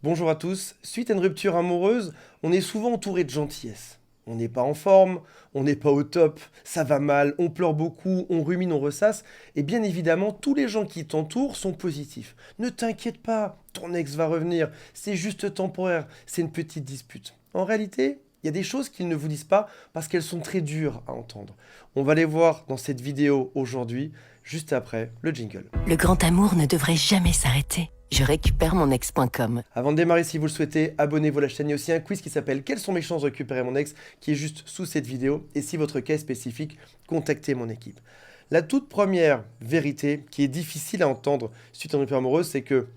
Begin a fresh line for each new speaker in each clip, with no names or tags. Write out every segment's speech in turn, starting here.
Bonjour à tous. Suite à une rupture amoureuse, on est souvent entouré de gentillesse. On n'est pas en forme, on n'est pas au top, ça va mal, on pleure beaucoup, on rumine, on ressasse. Et bien évidemment, tous les gens qui t'entourent sont positifs. Ne t'inquiète pas, ton ex va revenir, c'est juste temporaire, c'est une petite dispute. En réalité, il y a des choses qu'ils ne vous disent pas parce qu'elles sont très dures à entendre. On va les voir dans cette vidéo aujourd'hui, juste après le jingle.
Le grand amour ne devrait jamais s'arrêter. Je récupère mon ex.com.
Avant de démarrer, si vous le souhaitez, abonnez-vous à la chaîne. Il y a aussi un quiz qui s'appelle Quelles sont mes chances de récupérer mon ex qui est juste sous cette vidéo. Et si votre cas est spécifique, contactez mon équipe. La toute première vérité qui est difficile à entendre suite à une rupture amoureuse, c'est que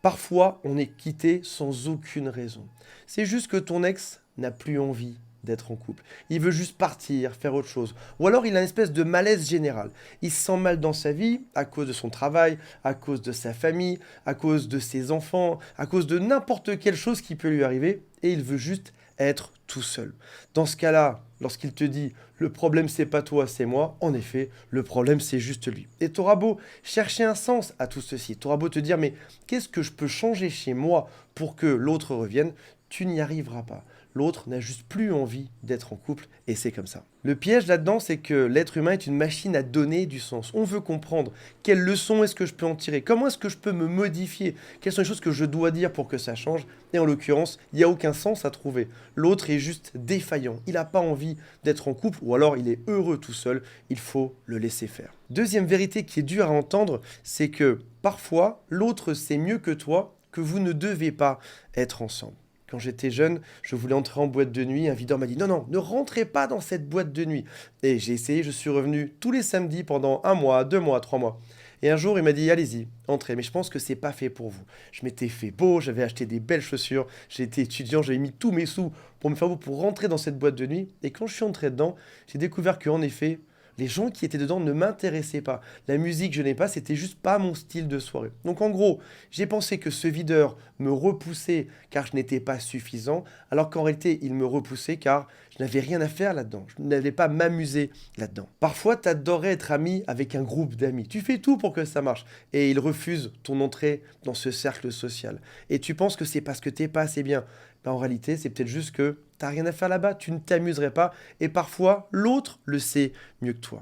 parfois on est quitté sans aucune raison. C'est juste que ton ex n'a plus envie d'être en couple. Il veut juste partir, faire autre chose. Ou alors il a une espèce de malaise général. Il se sent mal dans sa vie à cause de son travail, à cause de sa famille, à cause de ses enfants, à cause de n'importe quelle chose qui peut lui arriver et il veut juste être tout seul. Dans ce cas-là, lorsqu'il te dit le problème c'est pas toi, c'est moi, en effet, le problème c'est juste lui. Et t'auras beau chercher un sens à tout ceci, t'auras beau te dire mais qu'est-ce que je peux changer chez moi pour que l'autre revienne, tu n'y arriveras pas. L'autre n'a juste plus envie d'être en couple et c'est comme ça. Le piège là-dedans, c'est que l'être humain est une machine à donner du sens. On veut comprendre quelles leçons est-ce que je peux en tirer, comment est-ce que je peux me modifier, quelles sont les choses que je dois dire pour que ça change. Et en l'occurrence, il n'y a aucun sens à trouver. L'autre est juste défaillant, il n'a pas envie d'être en couple ou alors il est heureux tout seul, il faut le laisser faire. Deuxième vérité qui est dure à entendre, c'est que parfois l'autre sait mieux que toi que vous ne devez pas être ensemble. Quand j'étais jeune, je voulais entrer en boîte de nuit. Un videur m'a dit non, non, ne rentrez pas dans cette boîte de nuit. Et j'ai essayé, je suis revenu tous les samedis pendant 1 mois, 2 mois, 3 mois. Et un jour, il m'a dit allez-y, entrez. Mais je pense que c'est pas fait pour vous. Je m'étais fait beau, j'avais acheté des belles chaussures. J'étais étudiant, j'avais mis tous mes sous pour me faire beau pour rentrer dans cette boîte de nuit. Et quand je suis entré dedans, j'ai découvert qu'en effet, les gens qui étaient dedans ne m'intéressaient pas. La musique, je n'ai pas, c'était juste pas mon style de soirée. Donc en gros, j'ai pensé que ce videur me repoussait car je n'étais pas suffisant, alors qu'en réalité, il me repoussait car je n'avais rien à faire là-dedans. Je n'allais pas m'amuser là-dedans. Parfois, tu adorais être ami avec un groupe d'amis. Tu fais tout pour que ça marche. Et ils refusent ton entrée dans ce cercle social. Et tu penses que c'est parce que t'es pas assez bien. Ben, en réalité, c'est peut-être juste que t'as rien à faire là-bas, tu ne t'amuserais pas. Et parfois, l'autre le sait mieux que toi.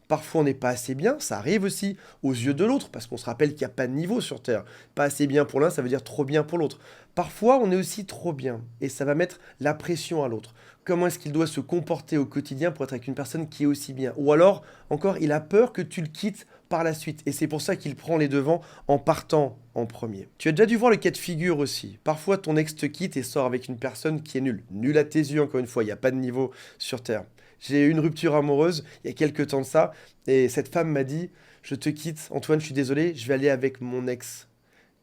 Parfois, on n'est pas assez bien, ça arrive aussi aux yeux de l'autre, parce qu'on se rappelle qu'il n'y a pas de niveau sur Terre. Pas assez bien pour l'un, ça veut dire trop bien pour l'autre. Parfois, on est aussi trop bien, et ça va mettre la pression à l'autre. Comment est-ce qu'il doit se comporter au quotidien pour être avec une personne qui est aussi bien? Ou alors, encore, il a peur que tu le quittes par la suite, et c'est pour ça qu'il prend les devants en partant en premier. Tu as déjà dû voir le cas de figure aussi. Parfois, ton ex te quitte et sort avec une personne qui est nulle. Nulle à tes yeux, encore une fois, il n'y a pas de niveau sur Terre. J'ai eu une rupture amoureuse il y a quelques temps de ça, et cette femme m'a dit je te quitte, Antoine, je suis désolé, je vais aller avec mon ex,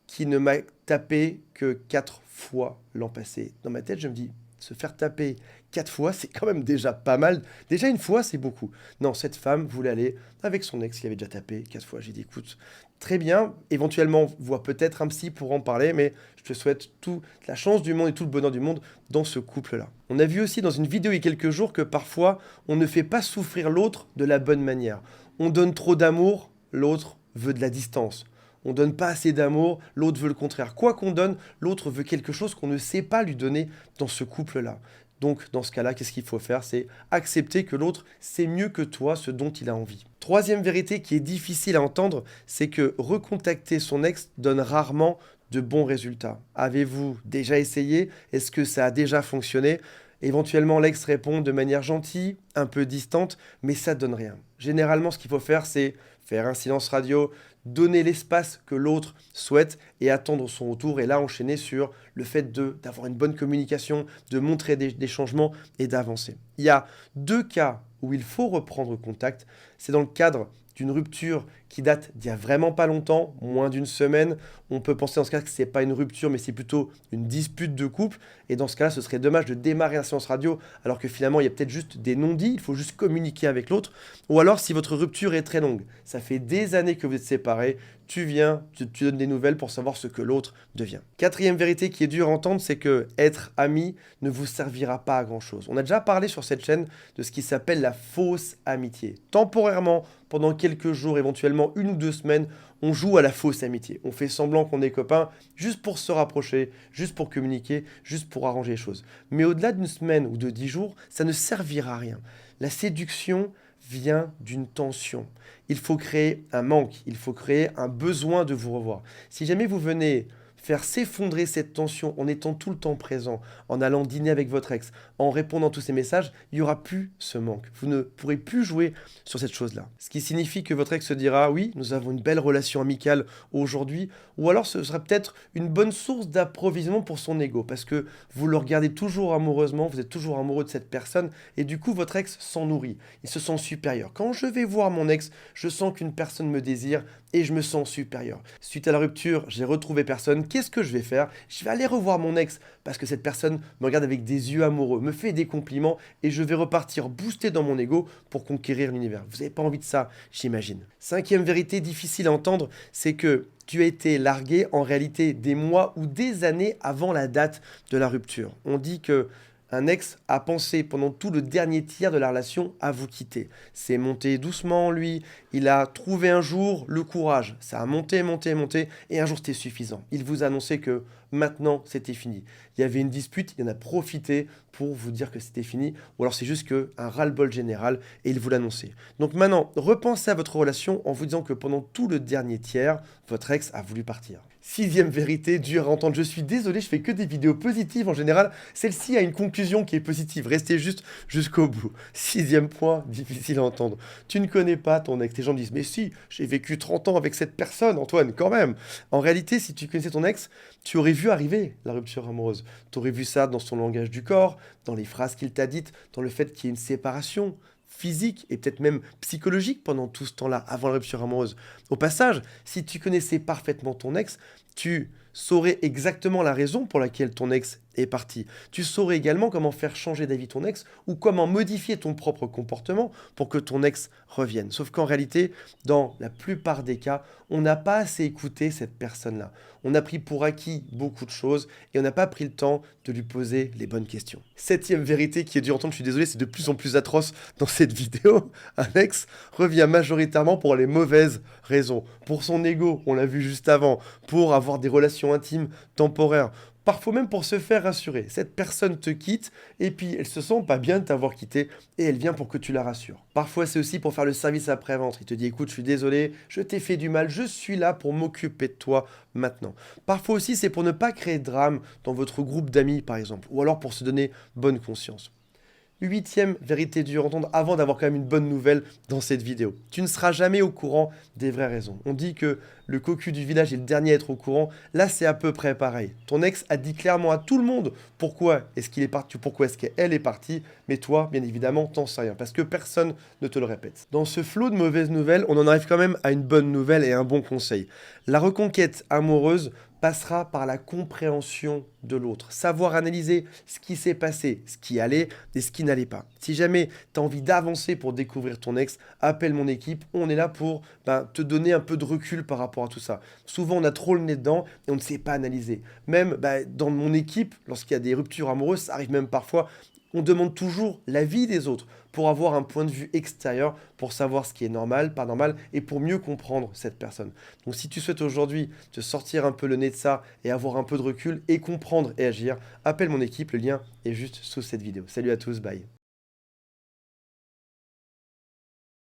qui ne m'a tapé que 4 fois l'an passé. Dans ma tête, je me dis se faire taper 4 fois, c'est quand même déjà pas mal. Déjà une fois, c'est beaucoup. Non, cette femme voulait aller avec son ex qui avait déjà tapé 4 fois. J'ai dit écoute, très bien, éventuellement, vois peut-être un psy pour en parler, mais je te souhaite toute la chance du monde et tout le bonheur du monde dans ce couple-là. On a vu aussi dans une vidéo il y a quelques jours que parfois, on ne fait pas souffrir l'autre de la bonne manière. On donne trop d'amour, l'autre veut de la distance. On donne pas assez d'amour, l'autre veut le contraire. Quoi qu'on donne, l'autre veut quelque chose qu'on ne sait pas lui donner dans ce couple-là. Donc, dans ce cas-là, qu'est-ce qu'il faut faire? C'est accepter que l'autre sait mieux que toi ce dont il a envie. Troisième vérité qui est difficile à entendre, c'est que recontacter son ex donne rarement de bons résultats. Avez-vous déjà essayé? Est-ce que ça a déjà fonctionné? Éventuellement, l'ex répond de manière gentille, un peu distante, mais ça donne rien. Généralement, ce qu'il faut faire, c'est faire un silence radio, donner l'espace que l'autre souhaite et attendre son retour et là enchaîner sur le fait d'avoir une bonne communication, de montrer des changements et d'avancer. Il y a 2 cas où il faut reprendre contact. C'est dans le cadre d'une rupture qui date d'il y a vraiment pas longtemps, moins d'une semaine. On peut penser dans ce cas que c'est pas une rupture, mais c'est plutôt une dispute de couple. Et dans ce cas-là, ce serait dommage de démarrer un séance radio, alors que finalement, il y a peut-être juste des non-dits, il faut juste communiquer avec l'autre. Ou alors, si votre rupture est très longue, ça fait des années que vous êtes séparés, pareil, tu viens, tu donnes des nouvelles pour savoir ce que l'autre devient. Quatrième vérité qui est dure à entendre, c'est que être ami ne vous servira pas à grand chose. On a déjà parlé sur cette chaîne de ce qui s'appelle la fausse amitié. Temporairement, pendant quelques jours, éventuellement 1 ou 2 semaines, on joue à la fausse amitié. On fait semblant qu'on est copains juste pour se rapprocher, juste pour communiquer, juste pour arranger les choses. Mais au-delà d'une semaine ou de 10 jours, ça ne servira à rien. La séduction vient d'une tension. Il faut créer un manque, il faut créer un besoin de vous revoir. Si jamais vous venez faire s'effondrer cette tension en étant tout le temps présent, en allant dîner avec votre ex, en répondant à tous ces messages, il n'y aura plus ce manque. Vous ne pourrez plus jouer sur cette chose-là. Ce qui signifie que votre ex se dira « oui, nous avons une belle relation amicale aujourd'hui », ou alors ce sera peut-être une bonne source d'approvisionnement pour son ego, parce que vous le regardez toujours amoureusement, vous êtes toujours amoureux de cette personne, et du coup votre ex s'en nourrit, il se sent supérieur. Quand je vais voir mon ex, je sens qu'une personne me désire, et je me sens supérieur. Suite à la rupture, j'ai retrouvé personne. Qu'est-ce que je vais faire? Je vais aller revoir mon ex parce que cette personne me regarde avec des yeux amoureux, me fait des compliments et je vais repartir booster dans mon ego pour conquérir l'univers. Vous n'avez pas envie de ça, j'imagine. Cinquième vérité difficile à entendre, c'est que tu as été largué en réalité des mois ou des années avant la date de la rupture. On dit que un ex a pensé pendant tout le dernier tiers de la relation à vous quitter. C'est monté doucement en lui, il a trouvé un jour le courage. Ça a monté, monté, monté, et un jour c'était suffisant. Il vous a annoncé que maintenant c'était fini. Il y avait une dispute, il en a profité pour vous dire que c'était fini, ou alors c'est juste un ras-le-bol général, et il vous l'a annoncé. Donc maintenant, repensez à votre relation en vous disant que pendant tout le dernier tiers, votre ex a voulu partir. Sixième vérité, dure à entendre. Je suis désolé, je fais que des vidéos positives en général. Celle-ci a une conclusion qui est positive. Restez juste jusqu'au bout. Sixième point, difficile à entendre. Tu ne connais pas ton ex. Les gens me disent, mais si, j'ai vécu 30 ans avec cette personne, Antoine, quand même. En réalité, si tu connaissais ton ex, tu aurais vu arriver la rupture amoureuse. Tu aurais vu ça dans son langage du corps, dans les phrases qu'il t'a dites, dans le fait qu'il y ait une séparation physique et peut-être même psychologique pendant tout ce temps-là, avant la rupture amoureuse. Au passage, si tu connaissais parfaitement ton ex, tu saurais exactement la raison pour laquelle ton ex est parti. Tu saurais également comment faire changer d'avis ton ex ou comment modifier ton propre comportement pour que ton ex revienne. Sauf qu'en réalité, dans la plupart des cas, on n'a pas assez écouté cette personne-là. On a pris pour acquis beaucoup de choses et on n'a pas pris le temps de lui poser les bonnes questions. Septième vérité qui est dure à entendre, je suis désolé, c'est de plus en plus atroce dans cette vidéo. Un ex revient majoritairement pour les mauvaises raisons. Pour son ego, on l'a vu juste avant, pour avoir des relations intimes temporaires, parfois même pour se faire rassurer. Cette personne te quitte et puis elle se sent pas bien de t'avoir quitté et elle vient pour que tu la rassures. Parfois c'est aussi pour faire le service après-vente. Il te dit écoute, je suis désolé, je t'ai fait du mal, je suis là pour m'occuper de toi maintenant. Parfois aussi c'est pour ne pas créer de drame dans votre groupe d'amis par exemple, ou alors pour se donner bonne conscience. Huitième vérité dure à entendre avant d'avoir quand même une bonne nouvelle dans cette vidéo. Tu ne seras jamais au courant des vraies raisons. On dit que le cocu du village est le dernier à être au courant. Là, c'est à peu près pareil. Ton ex a dit clairement à tout le monde pourquoi est-ce qu'il est parti, pourquoi est-ce qu'elle est partie. Mais toi, bien évidemment, t'en sais rien parce que personne ne te le répète. Dans ce flot de mauvaises nouvelles, on en arrive quand même à une bonne nouvelle et un bon conseil. La reconquête amoureuse passera par la compréhension de l'autre. Savoir analyser ce qui s'est passé, ce qui allait et ce qui n'allait pas. Si jamais tu as envie d'avancer pour découvrir ton ex, appelle mon équipe. On est là pour te donner un peu de recul par rapport à tout ça. Souvent, on a trop le nez dedans et on ne sait pas analyser. Même dans mon équipe, lorsqu'il y a des ruptures amoureuses, ça arrive même parfois, on demande toujours l'avis des autres pour avoir un point de vue extérieur, pour savoir ce qui est normal, pas normal, et pour mieux comprendre cette personne. Donc si tu souhaites aujourd'hui te sortir un peu le nez de ça et avoir un peu de recul et comprendre et agir, appelle mon équipe, le lien est juste sous cette vidéo. Salut à tous, bye.